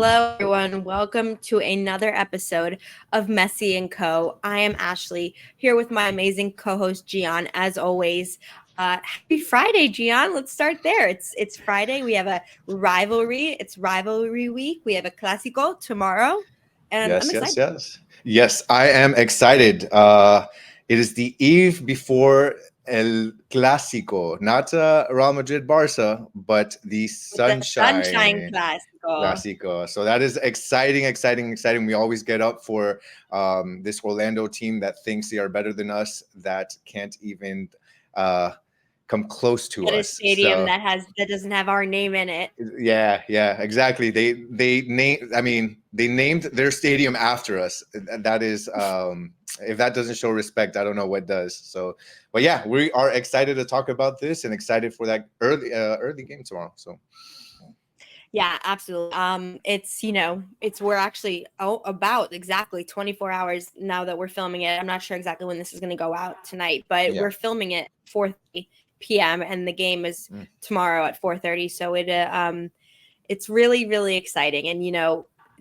Hello, everyone. Welcome to another episode of Messi and Co. I am Ashley here with my amazing co-host Gian. As always, happy Friday, Gian. Let's start there. It's Friday. We have a rivalry. It's rivalry week. We have a Classico tomorrow, and I'm Yes, yes, excited. yes. Yes, I am excited. It is the eve before El Clásico, not Real Madrid Barca, but the With the Sunshine Sunshine Classico. Classico. So that is exciting, exciting, exciting. We always get up for this Orlando team that thinks they are better than us, that can't even uh, come close to At a us. stadium that doesn't have our name in it. Yeah, yeah, exactly. They named. I mean, they named their stadium after us. That is, if that doesn't show respect, I don't know what does. So, but yeah, we are excited to talk about this and excited for that early game tomorrow. So Yeah, absolutely. It's we're actually about exactly 24 hours now that we're filming it. I'm not sure exactly when this is going to go out tonight, but yeah. we're filming it 4:30 p.m. and the game is Mm. tomorrow at 4:30. So it's really exciting. And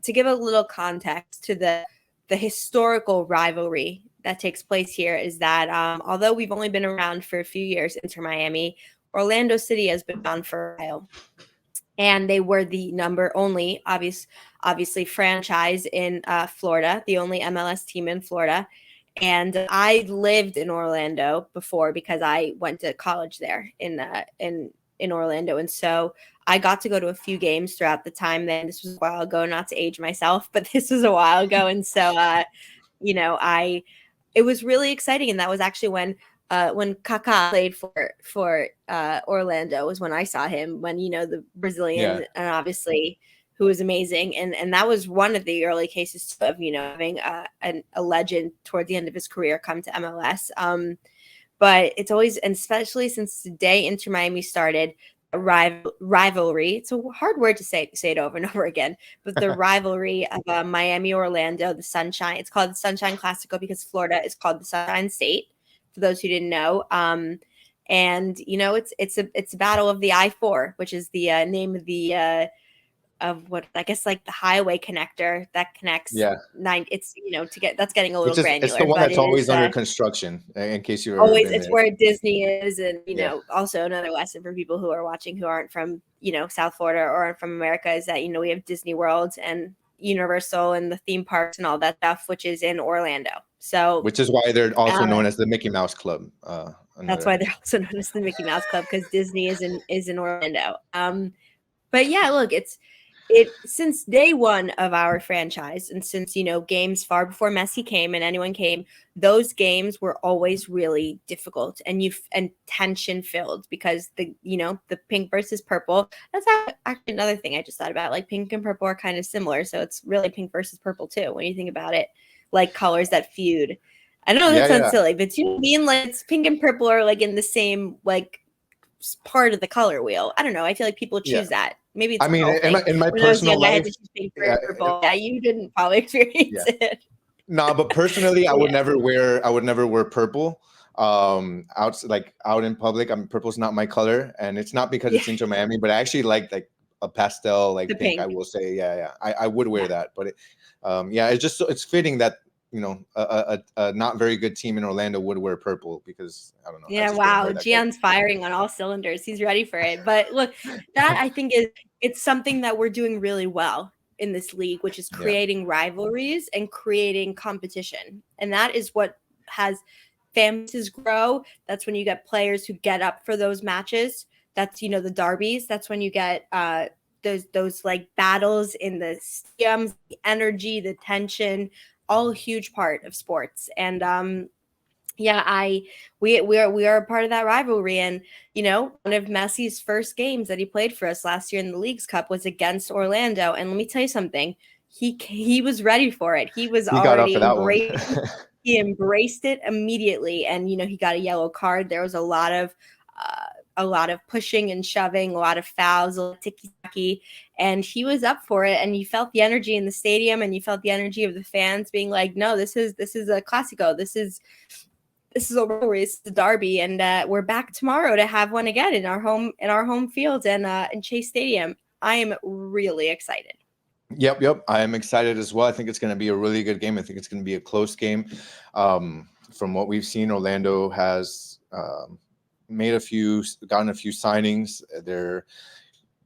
to give a little context to the historical rivalry that takes place here is that although we've only been around for a few years, Inter Miami, Orlando City has been around for a while, and they were the number only obviously franchise in Florida, the only MLS team in Florida. And I lived in Orlando before because I went to college there in Orlando, and so I got to go to a few games throughout the time. Then this was a while ago, not to age myself, but this was a while ago, and so I it was really exciting, and that was actually when Kaká played for Orlando was when I saw him, when the Yeah. Brazilian, and obviously who was amazing, and that was one of the early cases of having a legend toward the end of his career come to MLS. But it's always, and especially since the day Inter Miami started, a rivalry. It's a hard word to say it over and over again, but the rivalry of Miami Orlando, the Sunshine. It's called the Sunshine Classico because Florida is called the Sunshine State. For those who didn't know, and it's a battle of the I-4, which is the name of the of what I guess like the highway connector that connects Yeah. nine. It's to get that's getting a little It's the granular, one but that's it is always under construction. In case you've ever always, been it's there. where Disney is, and Yeah. also another lesson for people who are watching who aren't from South Florida or aren't from America is that we have Disney World and Universal and the theme parks and all that stuff, which is in Orlando. So Which is why they're also uh, known as the Mickey Mouse Club. that's Another. why they're also known as the Mickey Mouse Club, because Disney is in Orlando. But yeah, look, it since day one of our franchise, and since games far before Messi came and anyone came, those games were always really difficult and tension filled because the pink versus purple. That's actually another thing I just thought about. Like pink and purple are kind of similar, so it's really pink versus purple too when you think about it, like colors that feud. I know that Yeah, sounds yeah, silly, but you know what I mean? Like it's pink and purple are like in the same like part of the color wheel. I don't know. I feel like people yeah. choose that. Maybe it's I a mean, girl thing. in my When I was personal young, I had life, to choose pink yeah, or purple. Yeah, you didn't probably experience yeah. it. No, but personally, I would Yeah. never wear. I would never wear purple. Out in public. Purple's not my color, and it's not because Yeah. it's Inter Miami, but I actually like a pastel, The like pink. I pink. will say, yeah, yeah. I would wear Yeah. that, but yeah, it's just it's fitting that a not very good team in Orlando would wear purple because I don't know. I Yeah, just didn't wow. wear that color. Gian's firing on all cylinders. He's ready for it. But look, that I think it's something that we're doing really well in this league, which is Yeah, creating rivalries and creating competition. And that is what has fan bases grow. That's when you get players who get up for those matches. That's the derbies. That's when you get those like battles in the stadiums, the energy, the tension, all a huge part of sports. And yeah, we are a part of that rivalry, and one of Messi's first games that he played for us last year in the Leagues Cup was against Orlando, and let me tell you something, he was ready for it. He was he got up already for that one. embraced. He embraced it immediately, and he got a yellow card. There was a lot of pushing and shoving, a lot of fouls, a little ticky-tacky, and he was up for it. And you felt the energy in the stadium, and you felt the energy of the fans being like, "No, this is a Classico. This is a rivalry. This is a derby, and we're back tomorrow to have one again in our home field and in Chase Stadium." I am really excited. Yep. I am excited as well. I think it's going to be a really good game. I think it's going to be a close game. From what we've seen, Orlando has gotten a few signings. They're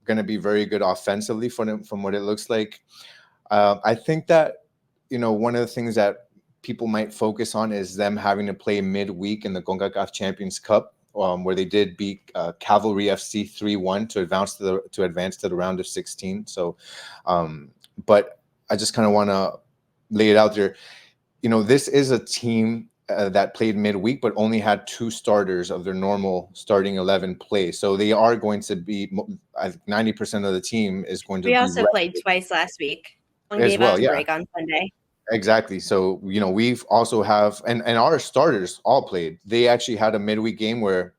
going to be very good offensively from what it looks like. I think that, one of the things that people might focus on is them having to play midweek in the CONCACAF Champions Cup, where they did beat Cavalry FC 3-1 to advance to the round of 16. So, but I just kind of want to lay it out there. This is a team that played midweek, but only had 2 starters of their normal starting 11 play. So they are going to be, I think 90% of the team is going to We be also played rested twice last week. One as gave well. us a Yeah, break on Sunday. exactly. So, we've also have, and our starters all played. They actually had a midweek game where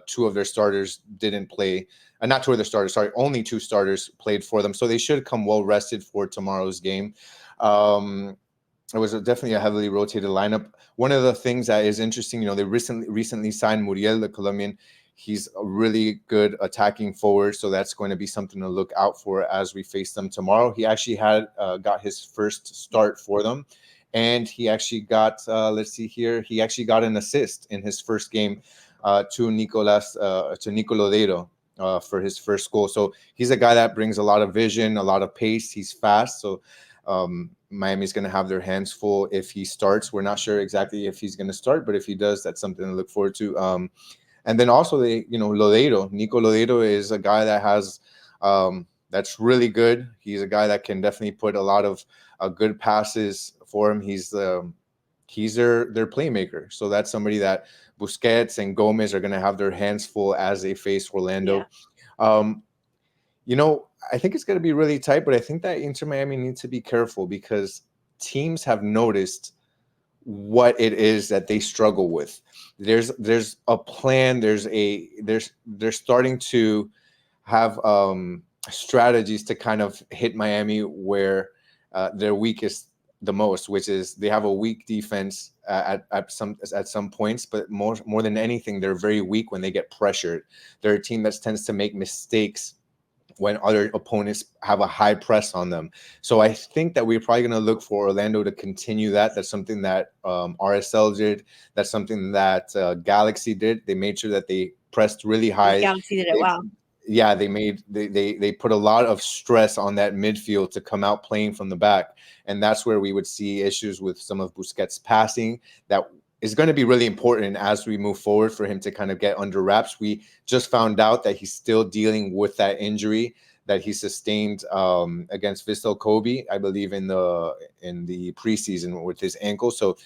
2 of their starters didn't play. Not 2 of their starters, sorry, only 2 starters played for them. So they should come well rested for tomorrow's game. It was definitely a heavily rotated lineup. One of the things that is interesting, they recently signed Muriel, the Colombian. He's a really good attacking forward, so that's going to be something to look out for as we face them tomorrow. He actually got his first start for them, and he actually got let's see here, he actually got an assist in his first game to Nico Lodeiro for his first goal. So he's a guy that brings a lot of vision, a lot of pace. He's fast, so Miami's going to have their hands full if he starts. We're not sure exactly if he's going to start, but if he does, that's something to look forward to. And then also Nico Lodeiro is a guy that has that's really good. He's a guy that can definitely put a lot of good passes for him. He's their playmaker. So that's somebody that Busquets and Gomez are going to have their hands full as they face Orlando. Yeah. I think it's going to be really tight, but I think that Inter Miami needs to be careful because teams have noticed what it is that they struggle with. There's a plan. They're starting to have strategies to kind of hit Miami where they're weakest the most, which is they have a weak defense at some points, but more than anything, they're very weak when they get pressured. They're a team that tends to make mistakes when other opponents have a high press on them. So I think that we're probably going to look for Orlando to continue that. That's something that RSL did. That's something that Galaxy did. They made sure that they pressed really high. Galaxy did it well. Yeah, they put a lot of stress on that midfield to come out playing from the back. And that's where we would see issues with some of Busquets' passing that is going to be really important as we move forward for him to kind of get under wraps. We just found out that he's still dealing with that injury that he sustained against Vissel Kobe, I believe, in the preseason with his ankle. So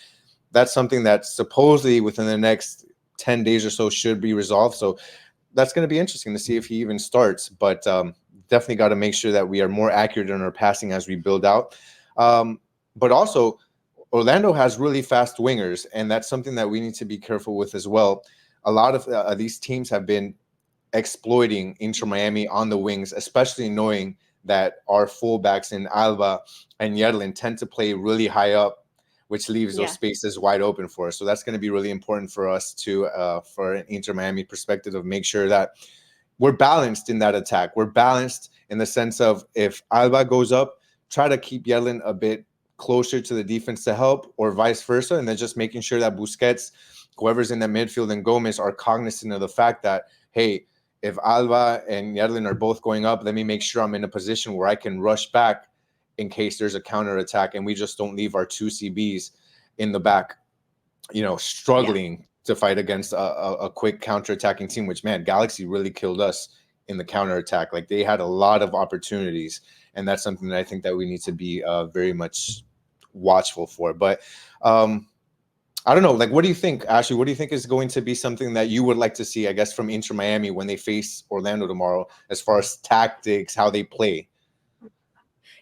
that's something that supposedly within the next 10 days or so should be resolved. So that's going to be interesting to see if he even starts. But definitely got to make sure that we are more accurate in our passing as we build out. But also, Orlando has really fast wingers, and that's something that we need to be careful with as well. A lot of these teams have been exploiting Inter Miami on the wings, especially knowing that our fullbacks in Alba and Yedlin tend to play really high up, which leaves those spaces wide open for us. So that's going to be really important for us to, for an Inter Miami perspective, of make sure that we're balanced in that attack. We're balanced in the sense of if Alba goes up, try to keep Yedlin a bit closer to the defense to help, or vice versa, and then just making sure that Busquets, whoever's in the midfield, and Gomez are cognizant of the fact that, hey, if Alba and Yedlin are both going up, let me make sure I'm in a position where I can rush back in case there's a counter attack, and we just don't leave our 2 CBs in the back, struggling to fight against a quick counter-attacking team, which, man, Galaxy really killed us in the counter attack. Like, they had a lot of opportunities, and that's something that I think that we need to be very much watchful for. But I don't know, like, what do you think, Ashley? What do you think is going to be something that you would like to see, I guess, from Inter Miami when they face Orlando tomorrow, as far as tactics, how they play?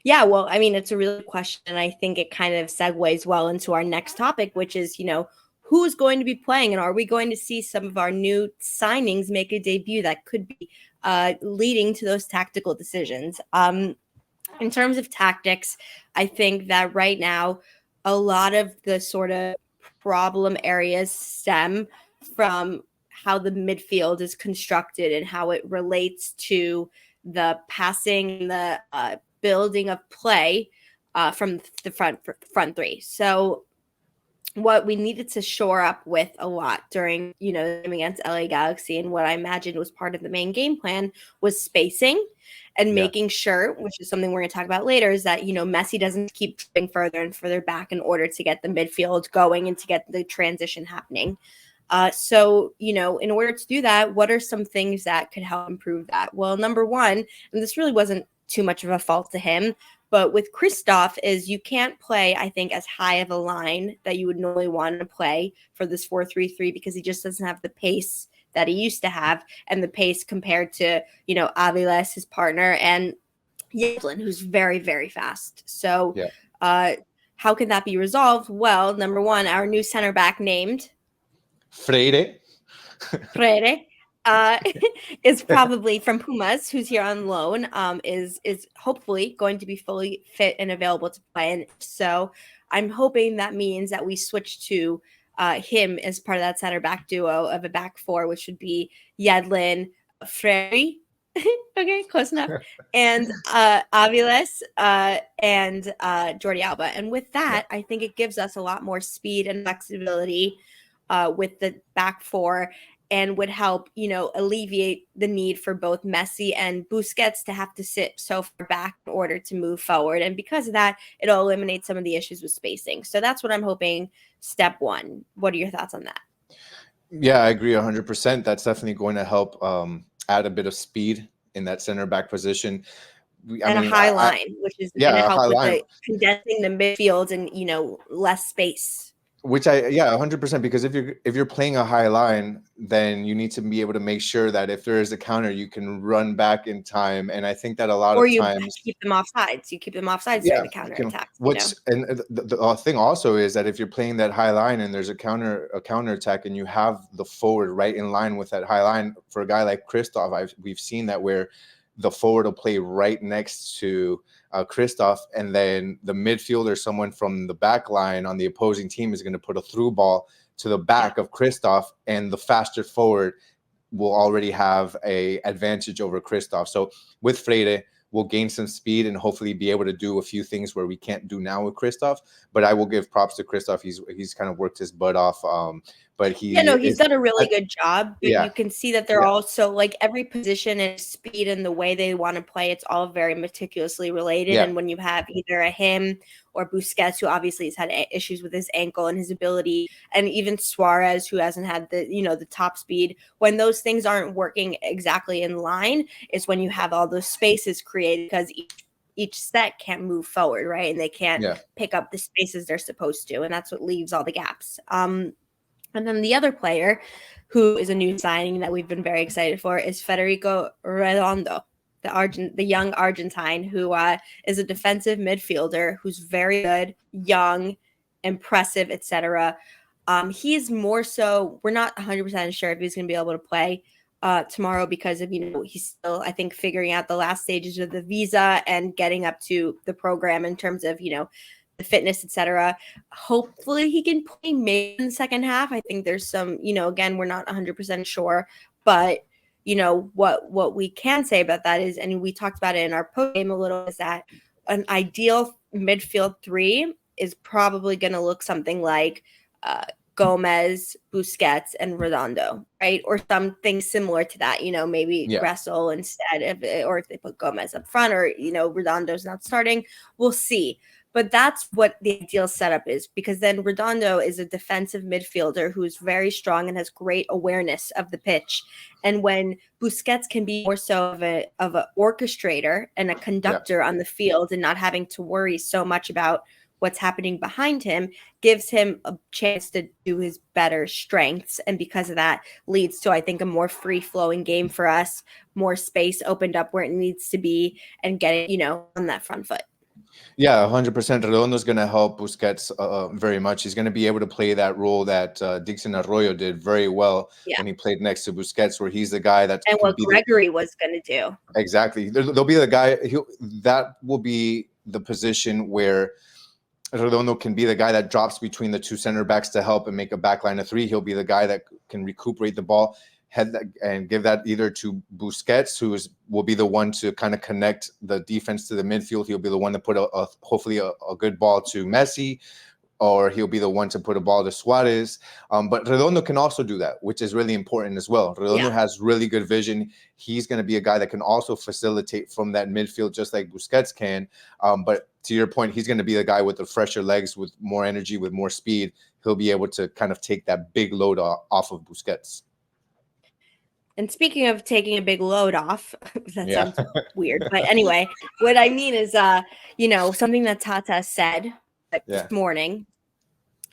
Yeah, well, I mean, it's a really good question, and I think it kind of segues well into our next topic, which is, who's going to be playing, and are we going to see some of our new signings make a debut that could be leading to those tactical decisions? In terms of tactics, I think that right now, a lot of the sort of problem areas stem from how the midfield is constructed and how it relates to the passing, the building of play from the front three. So what we needed to shore up with a lot during, the game against LA Galaxy, and what I imagined was part of the main game plan, was spacing and making sure, which is something we're going to talk about later, is that, Messi doesn't keep tripping further and further back in order to get the midfield going and to get the transition happening. So, in order to do that, what are some things that could help improve that? Well, number one, and this really wasn't too much of a fault to him, but with Christoph, is you can't play, I think, as high of a line that you would normally want to play for this 4-3-3, because he just doesn't have the pace that he used to have, and the pace compared to, Aviles, his partner, and Yedlin, who's very, very fast. So how can that be resolved? Well, number one, our new center back named Freire is probably from Pumas, who's here on loan, is hopefully going to be fully fit and available to play. And so I'm hoping that means that we switch to him as part of that center back duo of a back four, which would be Yedlin, Freire, okay, close enough, and Aviles and Jordi Alba. And with that, I think it gives us a lot more speed and flexibility with the back four, and would help, alleviate the need for both Messi and Busquets to have to sit so far back in order to move forward. And because of that, it'll eliminate some of the issues with spacing. So that's what I'm hoping, step one. What are your thoughts on that? Yeah, I agree 100%. That's definitely going to help add a bit of speed in that center back position. A high line, which is going to help with condensing the midfield and, less space. Which 100%, because if you're playing a high line, then you need to be able to make sure that if there is a counter, you can run back in time. And I think that a lot of times keep them offsides. You keep them offsides during the counter attack. And the thing also is that if you're playing that high line and there's a counter attack, and you have the forward right in line with that high line, for a guy like Christoph, we've seen that where the forward will play right next to Christoph, and then the midfielder, someone from the back line on the opposing team, is going to put a through ball to the back of Christoph, and the faster forward will already have a advantage over Christoph. So with Freire, we'll gain some speed and hopefully be able to do a few things where we can't do now with Christoph. But I will give props to Christoph. He's kind of worked his butt off. But he's done a really good job. But you can see that they're also, like, every position and speed and the way they want to play, it's all very meticulously related. And when you have either a him or Busquets, who obviously has had issues with his ankle and his ability, and even Suarez, who hasn't had the top speed, when those things aren't working exactly in line, is when you have all those spaces created, because each set can't move forward, right? And they can't pick up the spaces they're supposed to, and that's what leaves all the gaps. And then the other player, who is a new signing that we've been very excited for, is Federico Redondo, the young Argentine, who is a defensive midfielder who's very good, young, impressive, etc. He's more so, we're not 100% sure if he's going to be able to play tomorrow, because of, he's still, I think, figuring out the last stages of the visa and getting up to the program in terms of, the fitness, etc. Hopefully he can play maybe in the second half. I think there's some, again, we're not 100% sure, but what we can say about that is, and we talked about it in our post game a little, is that an ideal midfield three is probably going to look something like Gomez, Busquets, and Redondo, right? Or something similar to that, maybe Gressel instead, or if they put Gomez up front, or, Redondo's not starting. We'll see. But that's what the ideal setup is, because then Redondo is a defensive midfielder who's very strong and has great awareness of the pitch. And when Busquets can be more so of a orchestrator and a conductor on the field, and not having to worry so much about what's happening behind him, gives him a chance to do his better strengths. And because of that, leads to, I think, a more free-flowing game for us, more space opened up where it needs to be, and getting, on that front foot. Yeah, 100%. Redondo is going to help Busquets very much. He's going to be able to play that role that Dixon Arroyo did very well when he played next to Busquets, where he's the guy that, and what Gregory was going to do. Exactly. There'll be the guy that will be the position where Redondo can be the guy that drops between the two center backs to help and make a back line of three. He'll be the guy that can recuperate the ball. and give that either to Busquets, will be the one to kind of connect the defense to the midfield. He'll be the one to put hopefully a good ball to Messi, or he'll be the one to put a ball to Suarez. But Redondo can also do that, which is really important as well. Redondo has really good vision. He's going to be a guy that can also facilitate from that midfield, just like Busquets can. But to your point, he's going to be the guy with the fresher legs, with more energy, with more speed. He'll be able to kind of take that big load off of Busquets. And speaking of taking a big load off, that sounds weird. But anyway, what I mean is, something that Tata said this morning,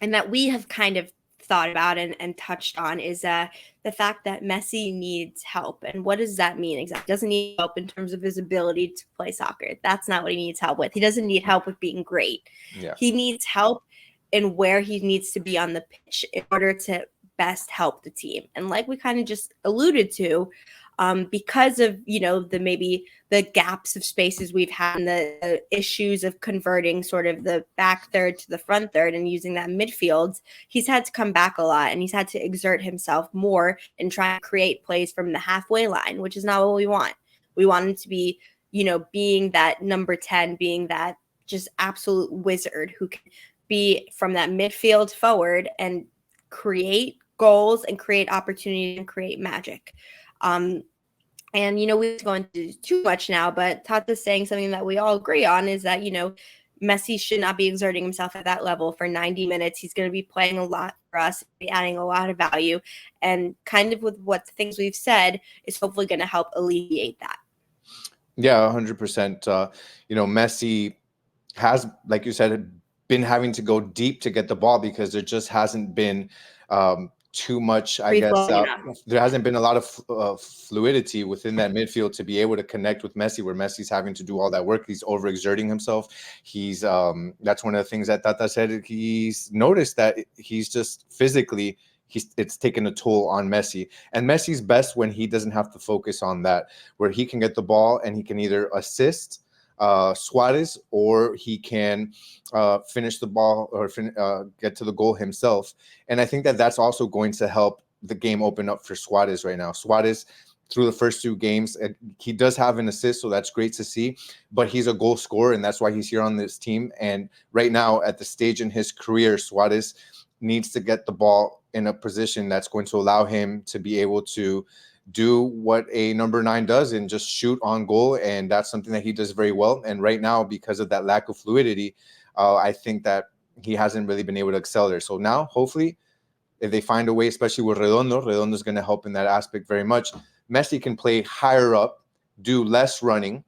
and that we have kind of thought about and touched on, is the fact that Messi needs help. And what does that mean exactly? He doesn't need help in terms of his ability to play soccer. That's not what he needs help with. He doesn't need help with being great. Yeah. He needs help in where he needs to be on the pitch in order to best help the team. And like we kind of just alluded to, because of the gaps of spaces we've had and the issues of converting sort of the back third to the front third and using that midfield, he's had to come back a lot, and he's had to exert himself more and try to create plays from the halfway line, which is not what we want. We want him to be, being that number 10, being that just absolute wizard who can be from that midfield forward and create goals and create opportunity and create magic. And, we go into too much now, but Tata's saying something that we all agree on, is that, Messi should not be exerting himself at that level for 90 minutes. He's going to be playing a lot for us, be adding a lot of value, and kind of with what the things we've said is hopefully going to help alleviate that. Yeah, 100%. Messi has, like you said, been having to go deep to get the ball because there just hasn't been too much, I guess. There hasn't been a lot of fluidity within that midfield to be able to connect with Messi, where Messi's having to do all that work. He's overexerting himself. He's that's one of the things that Tata said. He's noticed that he's just physically, it's taken a toll on Messi. And Messi's best when he doesn't have to focus on that, where he can get the ball and he can either assist Suarez, or he can finish the ball or get to the goal himself. And I think that that's also going to help the game open up for Suarez right now. Suarez, through the first 2 games, he does have an assist, so that's great to see, but he's a goal scorer, and that's why he's here on this team. And right now, at the stage in his career, Suarez needs to get the ball in a position that's going to allow him to be able to do what a number 9 does and just shoot on goal. And that's something that he does very well. And right now, because of that lack of fluidity, I think that he hasn't really been able to excel there. So now, hopefully, if they find a way, especially with Redondo's going to help in that aspect very much. Messi can play higher up, do less running,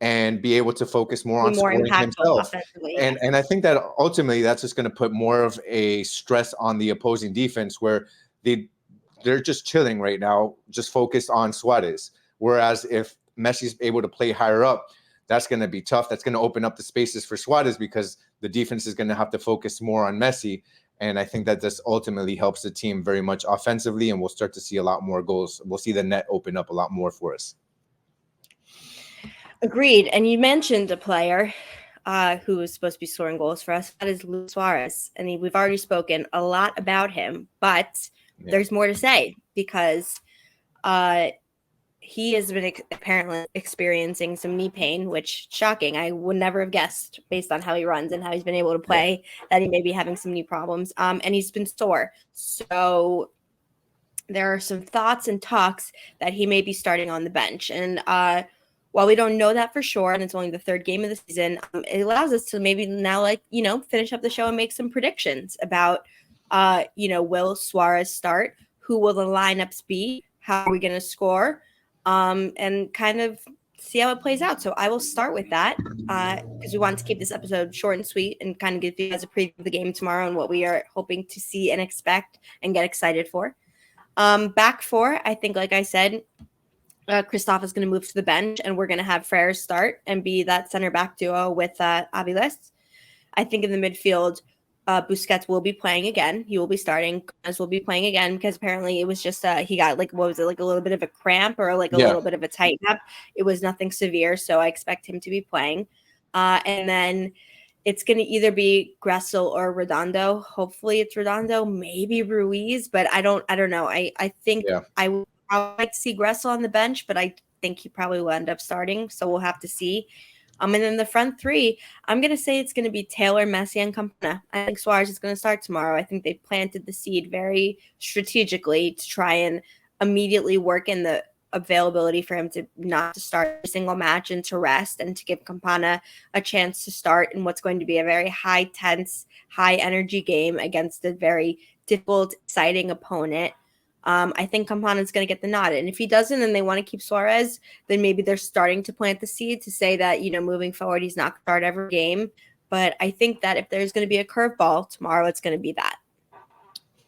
and be able to focus more on scoring himself. And I think that ultimately that's just going to put more of a stress on the opposing defense, where they're just chilling right now, just focused on Suarez. Whereas if Messi's able to play higher up, that's going to be tough. That's going to open up the spaces for Suarez, because the defense is going to have to focus more on Messi. And I think that this ultimately helps the team very much offensively, and we'll start to see a lot more goals. We'll see the net open up a lot more for us. Agreed. And you mentioned a player who is supposed to be scoring goals for us. That is Luis Suarez. And we've already spoken a lot about him, but there's more to say, because he has been apparently experiencing some knee pain, which, shocking. I would never have guessed, based on how he runs and how he's been able to play, that he may be having some knee problems. And he's been sore. So there are some thoughts and talks that he may be starting on the bench. And while we don't know that for sure, and it's only the 3rd game of the season, it allows us to maybe now, finish up the show and make some predictions about, will Suarez start? Who will the lineups be? How are we going to score? And kind of see how it plays out. So I will start with that because we want to keep this episode short and sweet and kind of give you guys a preview of the game tomorrow and what we are hoping to see and expect and get excited for. Back 4, I think, like I said, Christoph is going to move to the bench, and we're going to have Frere start and be that center back duo with Aviles. I think in the midfield, Busquets will be playing again. He will be starting. Gomez will be playing again, because apparently it was just he got a little bit of a cramp or a little bit of a tighten up. It was nothing severe, so I expect him to be playing. And then it's going to either be Gressel or Redondo. Hopefully it's Redondo, maybe Ruiz, but I don't know. I think I would probably like to see Gressel on the bench, but I think he probably will end up starting. So we'll have to see. And then the front three, I'm going to say it's going to be Taylor, Messi, and Campana. I think Suarez is going to start tomorrow. I think they planted the seed very strategically to try and immediately work in the availability for him to not to start a single match and to rest, and to give Campana a chance to start in what's going to be a very high tense, high energy game against a very difficult, exciting opponent. I think Campana is going to get the nod. And if he doesn't and they want to keep Suarez, then maybe they're starting to plant the seed to say that, moving forward, he's not going to start every game. But I think that if there's going to be a curveball tomorrow, it's going to be that.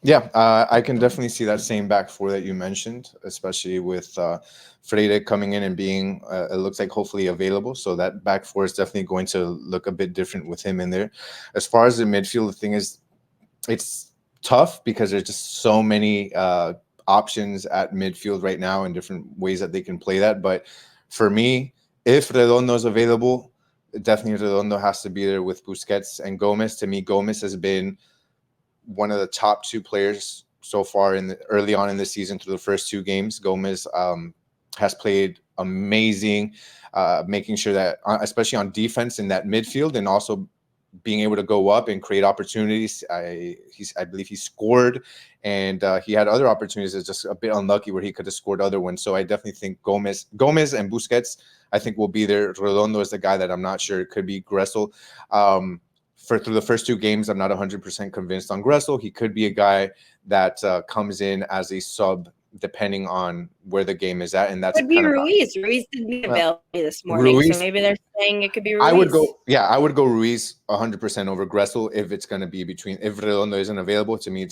Yeah, I can definitely see that same back four that you mentioned, especially with Freire coming in and being, it looks like hopefully available. So that back four is definitely going to look a bit different with him in there. As far as the midfield, the thing is, it's tough because there's just so many options at midfield right now and different ways that they can play that. But for me, if Redondo is available, definitely Redondo has to be there with Busquets and Gomez. To me, Gomez has been one of the top two players so far early on in the season through the first two games. Gomez has played amazing, making sure that, especially on defense in that midfield, and also being able to go up and create opportunities. I believe he scored, and he had other opportunities that's just a bit unlucky where he could have scored other ones. So I definitely think Gomez and Busquets, I think, will be there. Redondo is the guy that I'm not sure. It could be Gressel. Through the first two games, I'm not 100% convinced on Gressel. He could be a guy that comes in as a sub, depending on where the game is at, and that's could be Ruiz. Ruiz didn't be available this morning, Ruiz, so maybe they're saying it could be Ruiz. I would go Ruiz 100% over Gressel if it's going to be if Redondo isn't available. To me,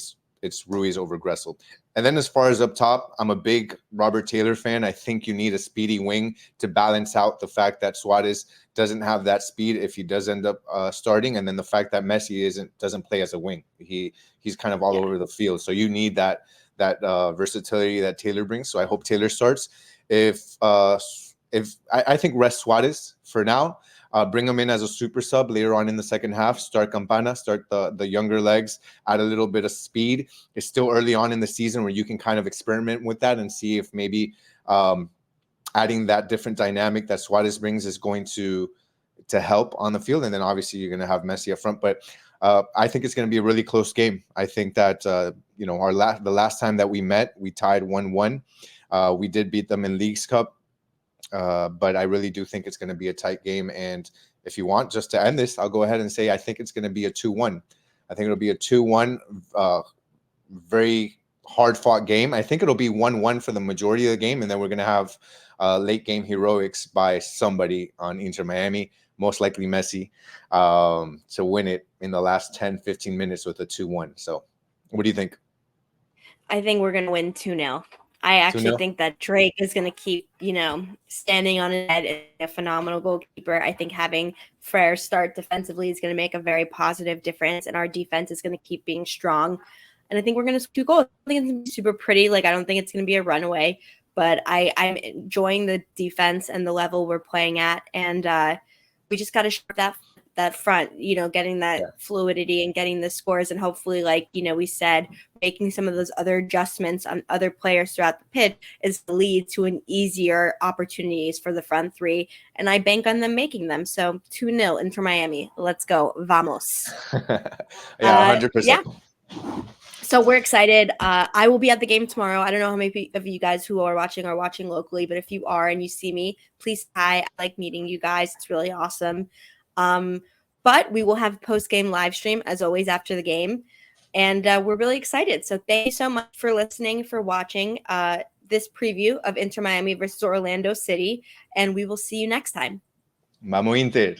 it's Ruiz over Gressel. And then as far as up top, I'm a big Robert Taylor fan. I think you need a speedy wing to balance out the fact that Suarez doesn't have that speed if he does end up starting, and then the fact that Messi doesn't play as a wing. He's kind of all over the field. So you need that versatility that Taylor brings. So I hope Taylor starts. If I think rest Suarez for now, bring him in as a super sub later on in the second half. Start Campana, start the younger legs, add a little bit of speed. It's still early on in the season where you can kind of experiment with that and see if maybe adding that different dynamic that Suarez brings is going to help on the field. And then obviously you're going to have Messi up front. But I think it's going to be a really close game. I think that the last time that we met, we tied 1-1. We did beat them in Leagues Cup. But I really do think it's going to be a tight game. And if you want, just to end this, I'll go ahead and say I think it's going to be a 2-1. I think it'll be a 2-1, very hard-fought game. I think it'll be 1-1 for the majority of the game, and then we're going to have late-game heroics by somebody on Inter Miami, most likely Messi, to win it in the last 10, 15 minutes with a 2-1. So what do you think? I think we're going to win 2-0. I actually think that Drake is going to keep, standing on his head and a phenomenal goalkeeper. I think having Freire start defensively is going to make a very positive difference, and our defense is going to keep being strong. And I think we're going to score 2 goals. I think it's going to be super pretty. I don't think it's going to be a runaway, but I'm enjoying the defense and the level we're playing at. And we just got to show that front, getting that fluidity and getting the scores, and hopefully, we said, making some of those other adjustments on other players throughout the pitch is to lead to an easier opportunities for the front three. And I bank on them making them. So 2-0 Inter Miami. Let's go. Vamos. 100%. Yeah. So we're excited. I will be at the game tomorrow. I don't know how many of you guys who are watching locally, but if you are and you see me, please hi. I like meeting you guys. It's really awesome. But we will have a post-game live stream as always after the game. And we're really excited. So thank you so much for listening, for watching this preview of Inter Miami versus Orlando City. And we will see you next time. Vamos Inter.